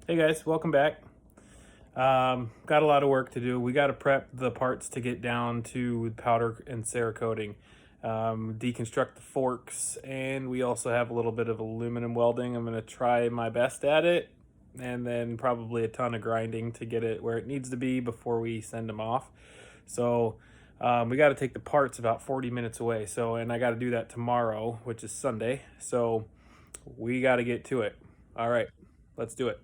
Hey guys, welcome back. Got a lot of work to do. We got to prep the parts to get down to powder and CR coating, deconstruct the forks, and we also have a little bit of aluminum welding. I'm going to try my best at it, and then probably a ton of grinding to get it where it needs to be before we send them off. So we got to take the parts about 40 minutes away. And I got to do that tomorrow, which is Sunday. So we got to get to it. All right, let's do it.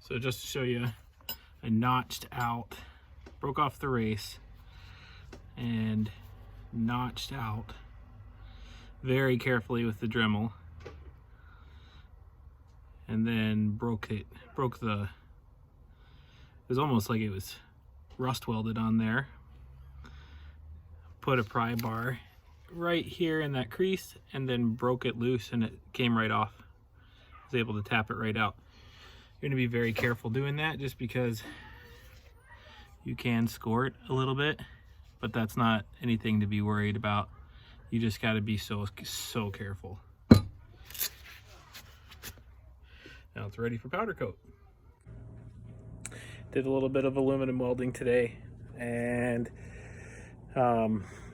So just to show you, I notched out, broke off the race and notched out very carefully with the Dremel, and then it was almost like it was rust welded on there. Put a pry bar right here in that crease and then broke it loose, and it came right off. I was able to tap it right out. You're going to be very careful doing that, just because you can score it a little bit, but that's not anything to be worried about. You just got to be so careful. Now it's ready for powder coat. Did a little bit of aluminum welding today, and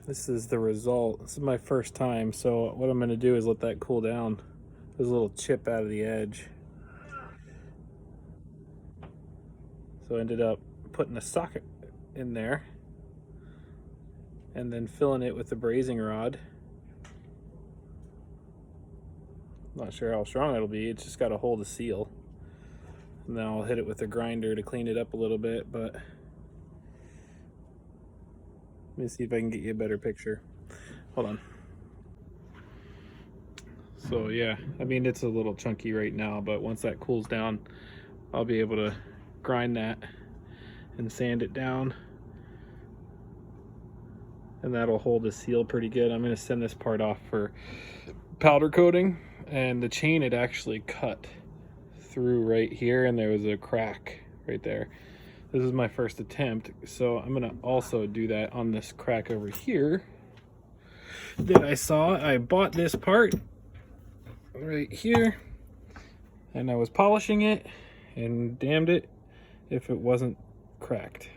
this is the result. This is my first time, so what I'm going to do is let that cool down. There's a little chip out of the edge. So I ended up putting a socket in there and then filling it with the brazing rod. Not sure how strong it'll be, it's just got to hold the seal. And then I'll hit it with a grinder to clean it up a little bit, but let me see if I can get you a better picture. Hold on. So yeah, I mean, it's a little chunky right now, but once that cools down, I'll be able to grind that and sand it down, and that'll hold the seal pretty good. I'm going to send this part off for powder coating, and the chain had actually cut through right here and there was a crack right there. This is my first attempt, so I'm going to also do that on this crack over here that I saw. I bought this part right here and I was polishing it, and damned it if it wasn't cracked.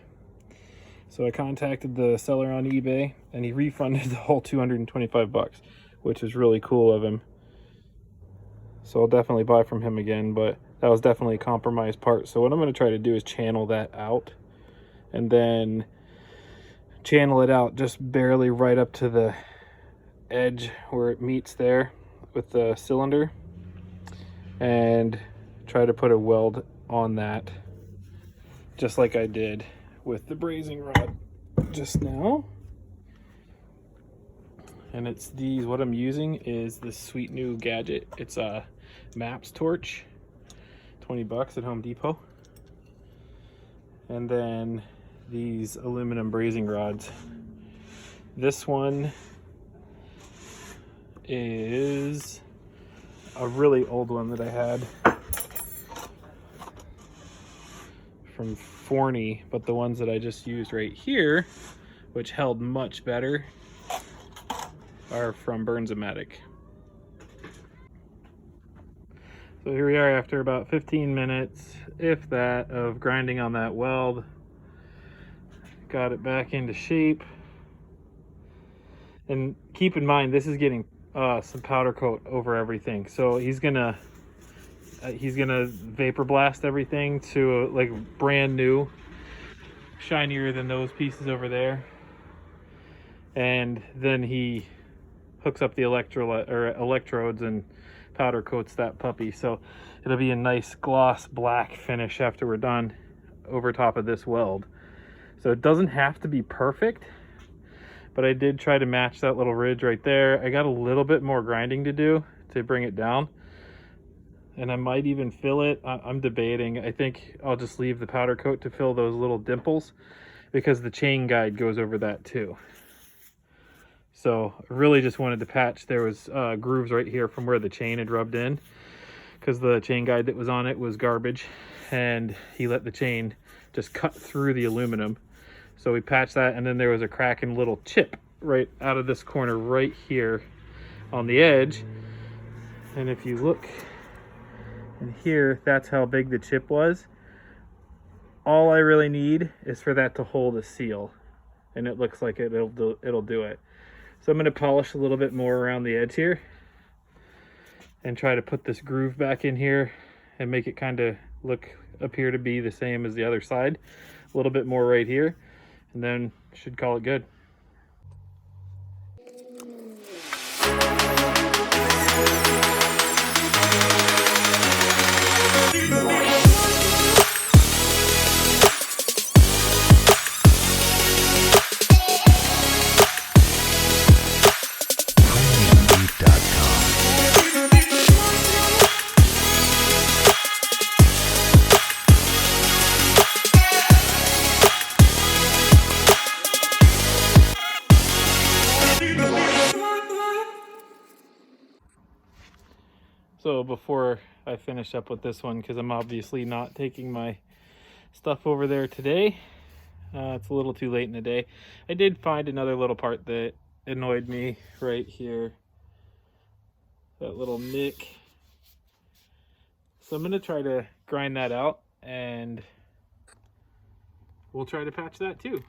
So I contacted the seller on eBay and he refunded the whole 225 bucks, which is really cool of him. So I'll definitely buy from him again, but that was definitely a compromised part. So what I'm going to try to do is channel that out, and then channel it out just barely right up to the edge where it meets there with the cylinder, and try to put a weld on that, just like I did with the brazing rod just now. And it's these, what I'm using is this sweet new gadget. It's a Maps torch, 20 bucks at Home Depot. And then these aluminum brazing rods. This one is a really old one that I had from Forney, but the ones that I just used right here, which held much better, are from Burns-O-Matic. So here we are after about 15 minutes, if that, of grinding on that weld. Got it back into shape. And keep in mind, this is getting some powder coat over everything. So he's gonna vapor blast everything to like brand new, shinier than those pieces over there. And then he hooks up the electrodes and powder coats that puppy. So it'll be a nice gloss black finish after we're done over top of this weld. So it doesn't have to be perfect, but I did try to match that little ridge right there. I got a little bit more grinding to do to bring it down, and I might even fill it. I'm debating. I think I'll just leave the powder coat to fill those little dimples, because the chain guide goes over that too. So I really just wanted to patch. There was grooves right here from where the chain had rubbed in, because the chain guide that was on it was garbage, and he let the chain just cut through the aluminum. So we patched that, and then there was a crack and little chip right out of this corner right here on the edge. And if you look in here, that's how big the chip was. All I really need is for that to hold a seal, and it looks like it'll do it. So I'm going to polish a little bit more around the edge here and try to put this groove back in here and make it kind of appear to be the same as the other side. A little bit more right here, and then should call it good. So before I finish up with this one, because I'm obviously not taking my stuff over there today, it's a little too late in the day. I did find another little part that annoyed me right here, that little nick. So I'm going to try to grind that out, and we'll try to patch that too.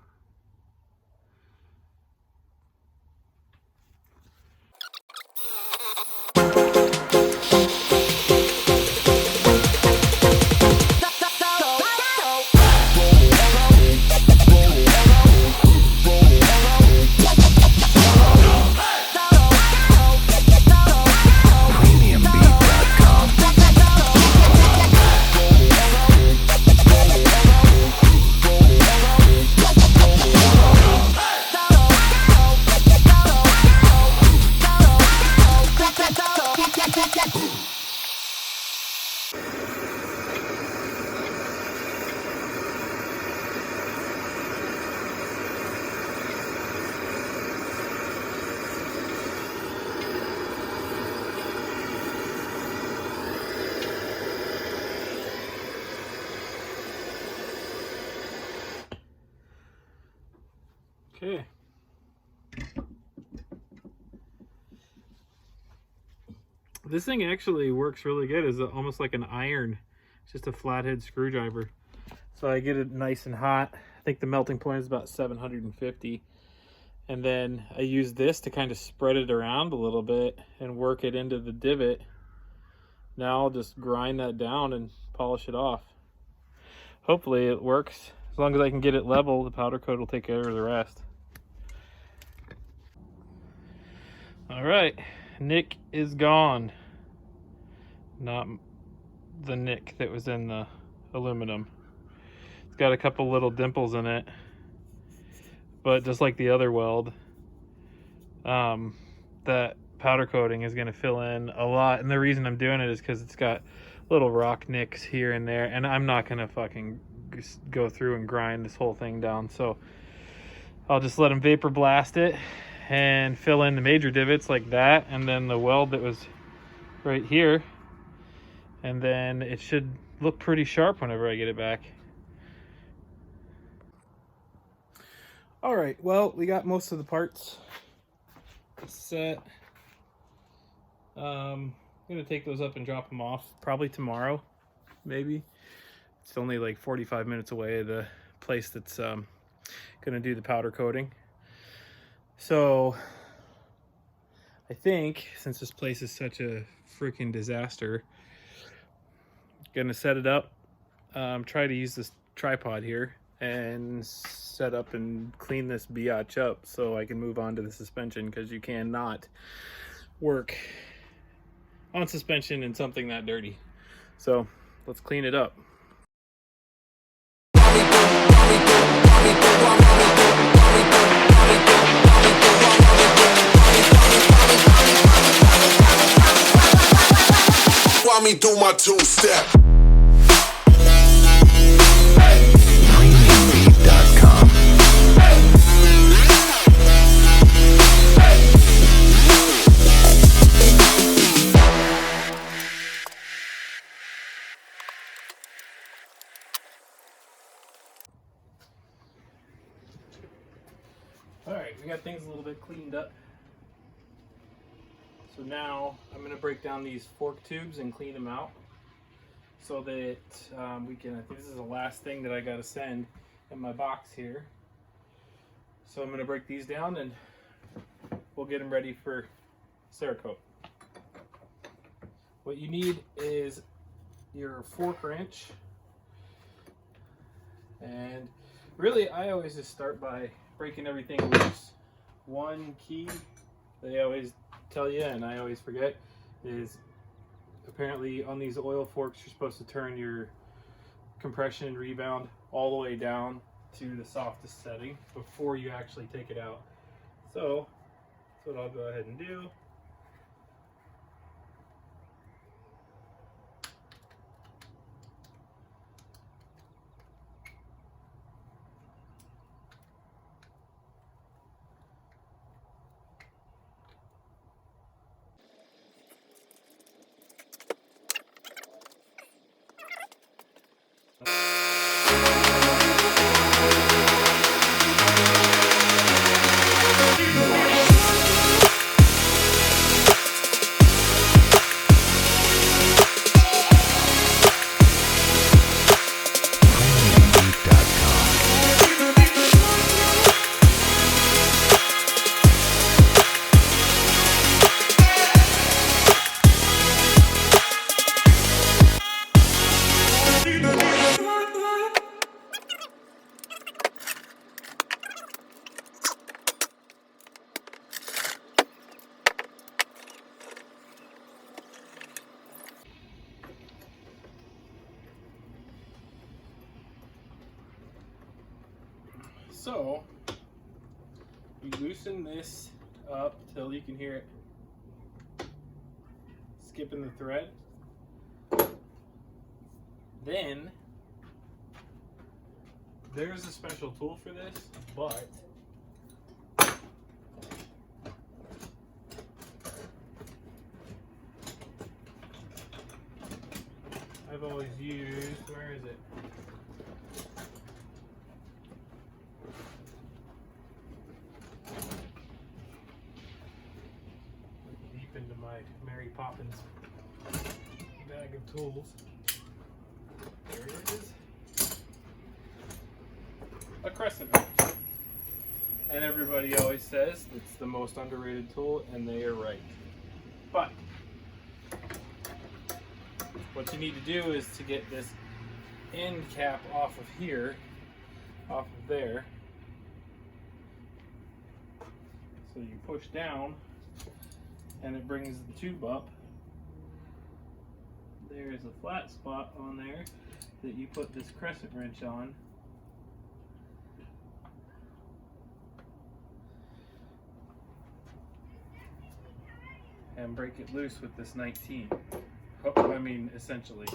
Okay. This thing actually works really good. It's almost like an iron. It's just a flathead screwdriver. So I get it nice and hot. I think the melting point is about 750. And then I use this to kind of spread it around a little bit and work it into the divot. Now I'll just grind that down and polish it off. Hopefully it works. As long as I can get it level, the powder coat will take care of the rest. All right, Nick is gone. Not the nick that was in the aluminum. It's got a couple little dimples in it, but just like the other weld, that powder coating is going to fill in a lot. And the reason I'm doing it is because it's got little rock nicks here and there, and I'm not going to fucking go through and grind this whole thing down. So I'll just let them vapor blast it and fill in the major divots like that, and then the weld that was right here, and then it should look pretty sharp whenever I get it back. All right, well, we got most of the parts set. I'm gonna take those up and drop them off probably tomorrow, maybe. It's only like 45 minutes away, the place that's gonna do the powder coating. So I think since this place is such a freaking disaster, gonna set it up, try to use this tripod here and set up and clean this biatch up so I can move on to the suspension, because you cannot work on suspension in something that dirty. So let's clean it up. Want me do my two-step. All right, we got things a little bit cleaned up. So now I'm going to break down these fork tubes and clean them out so that we can, I think this is the last thing that I got to send in my box here. So I'm going to break these down and we'll get them ready for Cerakote. What you need is your fork wrench, and really I always just start by breaking everything loose. One key they always tell you, and I always forget, is apparently on these oil forks you're supposed to turn your compression and rebound all the way down to the softest setting before you actually take it out. So that's what I'll go ahead and do. So you loosen this up till you can hear it skipping the thread. Then there's a special tool for this, but I've always used, where is it? Deep into my Mary Poppins bag of tools. There it is. A crescent wrench. And everybody always says it's the most underrated tool, and they are right. But what you need to do is to get this end cap off of here, off of there. So you push down and it brings the tube up. there is a flat spot on there that you put this crescent wrench on. And break it loose with this 19. I mean, essentially.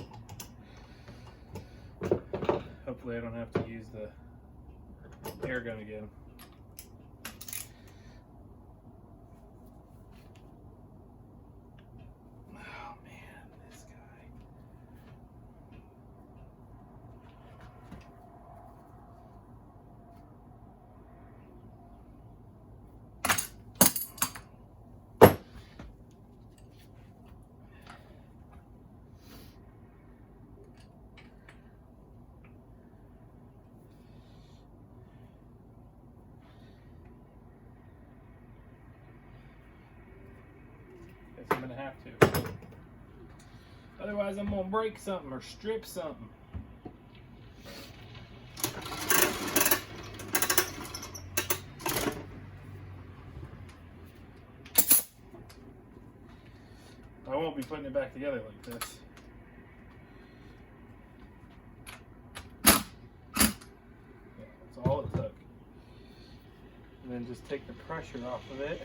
Hopefully I don't have to use the air gun again. Oh man, this guy. Guess I'm gonna have to. Otherwise I'm gonna break something or strip something. I won't be putting it back together like this. Yeah, that's all it took. And then just take the pressure off of it.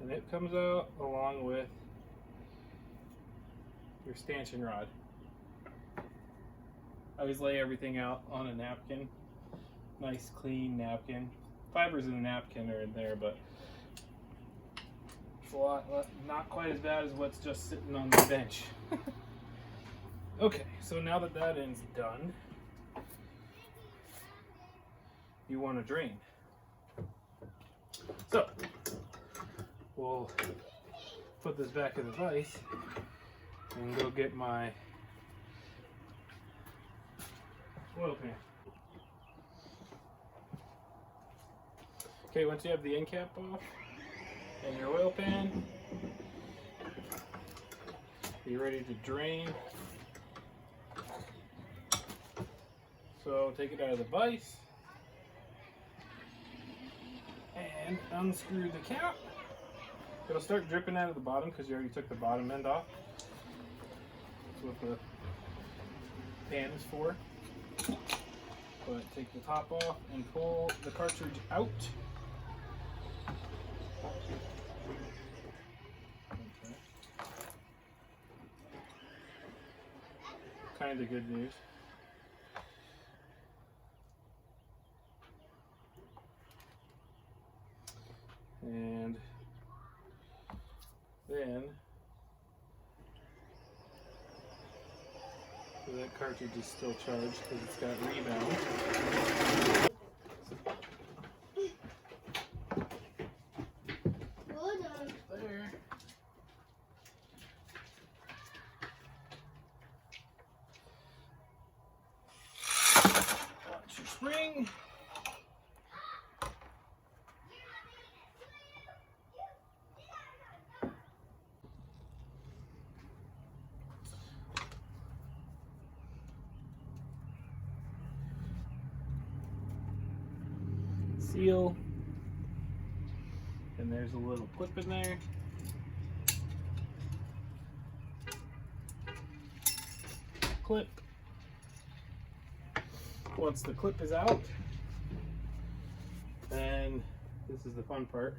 And it comes out along with your stanchion rod. I always lay everything out on a napkin. Nice clean napkin. Fibers in the napkin are in there, but it's a lot, not quite as bad as what's just sitting on the bench. Okay, so now that that end's done, you want to drain. So, we'll put this back in the vise and go get my oil pan. Okay, once you have the end cap off and your oil pan, you're ready to drain. So take it out of the vise and unscrew the cap. It'll start dripping out of the bottom because you already took the bottom end off. That's what the pan is for. But take the top off and pull the cartridge out. Okay. Kind of good news. And then so that cartridge is still charged because it's got rebound. There. Watch your spring. Seal, and there's a little clip in there. Clip. Once the clip is out, then this is the fun part.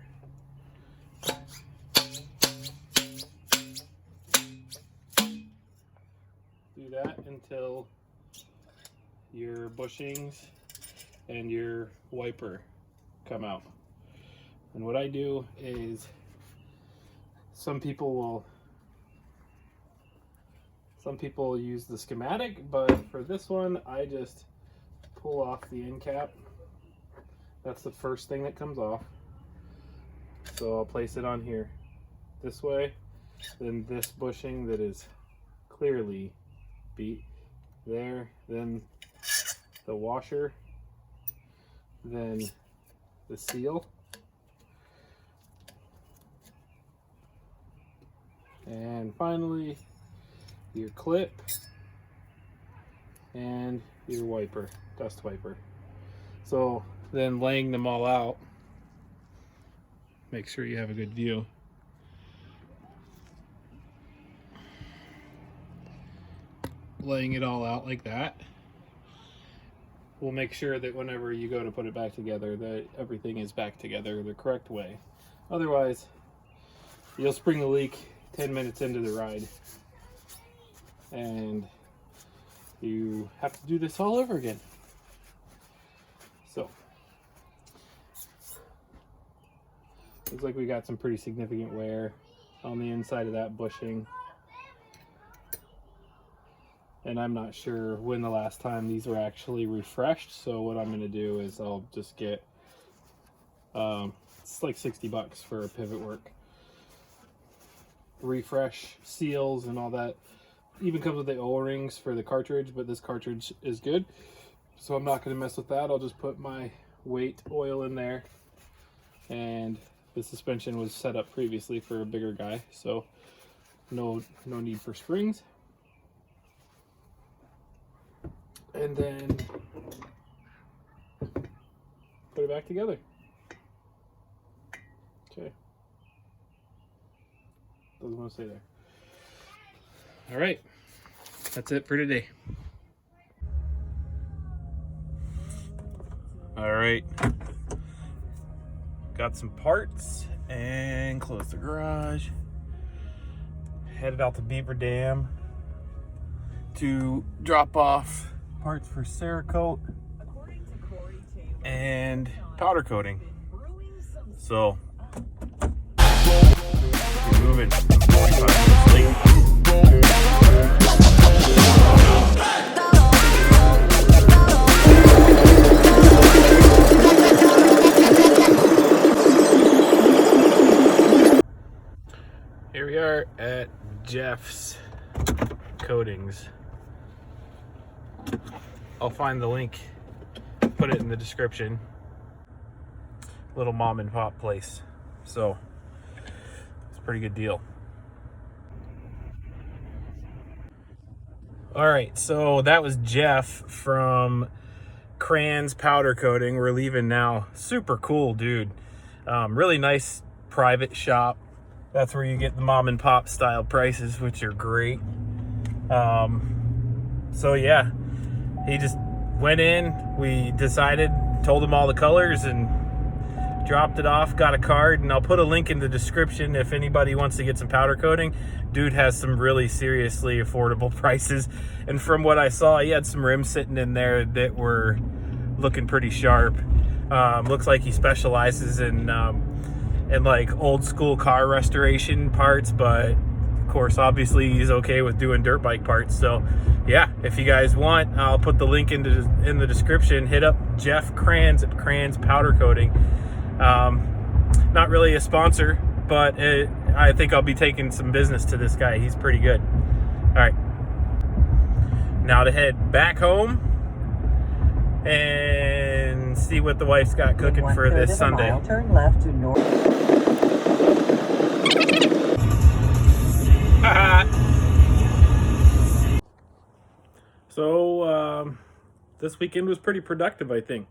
Do that until your bushings and your wiper come out. And what I do is, some people use the schematic, but for this one I just pull off the end cap. That's the first thing that comes off. So I'll place it on here this way, then this bushing that is clearly beat there, then the washer, then the seal, and finally your clip, and your wiper, dust wiper. So then laying them all out, make sure you have a good view. Laying it all out like that will make sure that whenever you go to put it back together, that everything is back together the correct way. Otherwise, you'll spring the leak 10 minutes into the ride, and you have to do this all over again. So, looks like we got some pretty significant wear on the inside of that bushing. And I'm not sure when the last time these were actually refreshed, so what I'm going to do is I'll just get, it's like $60 for a pivot work. Refresh seals and all that. Even comes with the O-rings for the cartridge, but this cartridge is good, so I'm not going to mess with that. I'll just put my weight oil in there, and the suspension was set up previously for a bigger guy, so no need for springs. And then put it back together. Okay. Doesn't want to stay there. All right. That's it for today. All right. Got some parts and closed the garage. Headed out to Beaver Dam to drop off parts for CR250 and powder coating. So we're moving. 45 minutes late. Here we are at Jeff's Coatings. I'll find the link, put it in the description. Little mom and pop place. So it's a pretty good deal. All right, so that was Jeff from Krantz Powder Coating. We're leaving now. Super cool dude. Really nice private shop. That's where you get the mom and pop style prices, which are great. So yeah, he just went in, we decided, told him all the colors, and dropped it off, got a card, and I'll put a link in the description if anybody wants to get some powder coating. Dude has some really seriously affordable prices, and from what I saw, he had some rims sitting in there that were looking pretty sharp. Looks like he specializes in like old school car restoration parts, but of course obviously he's okay with doing dirt bike parts. So yeah, if you guys want, I'll put the link in the description. Hit up Jeff Krantz at Krantz Powder Coating. Not really a sponsor, but I think I'll be taking some business to this guy. He's pretty good. All right, now to head back home and see what the wife's got cooking for this Sunday. Mile, turn left to north. So this weekend was pretty productive, I think.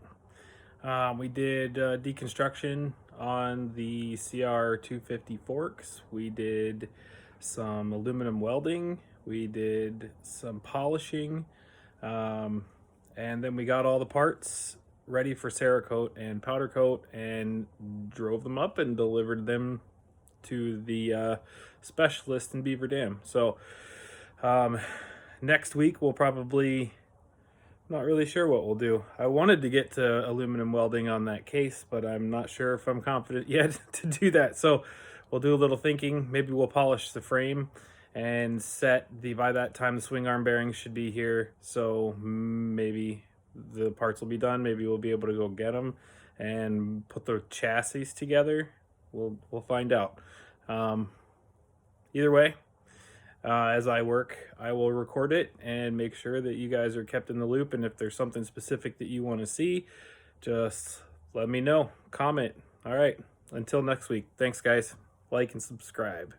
We did deconstruction on the CR250 forks. We did some aluminum welding. We did some polishing. And then we got all the parts ready for CR250 and powder coat and drove them up and delivered them to the specialist in Beaver Dam. So next week we'll probably, not really sure what we'll do. I wanted to get to aluminum welding on that case, but I'm not sure if I'm confident yet to do that. So we'll do a little thinking. Maybe we'll polish the frame and set by that time the swing arm bearings should be here. So maybe the parts will be done. Maybe we'll be able to go get them and put the chassis together. We'll find out. Either way, as I work, I will record it and make sure that you guys are kept in the loop. And if there's something specific that you want to see, just let me know. Comment. All right. Until next week. Thanks, guys. Like and subscribe.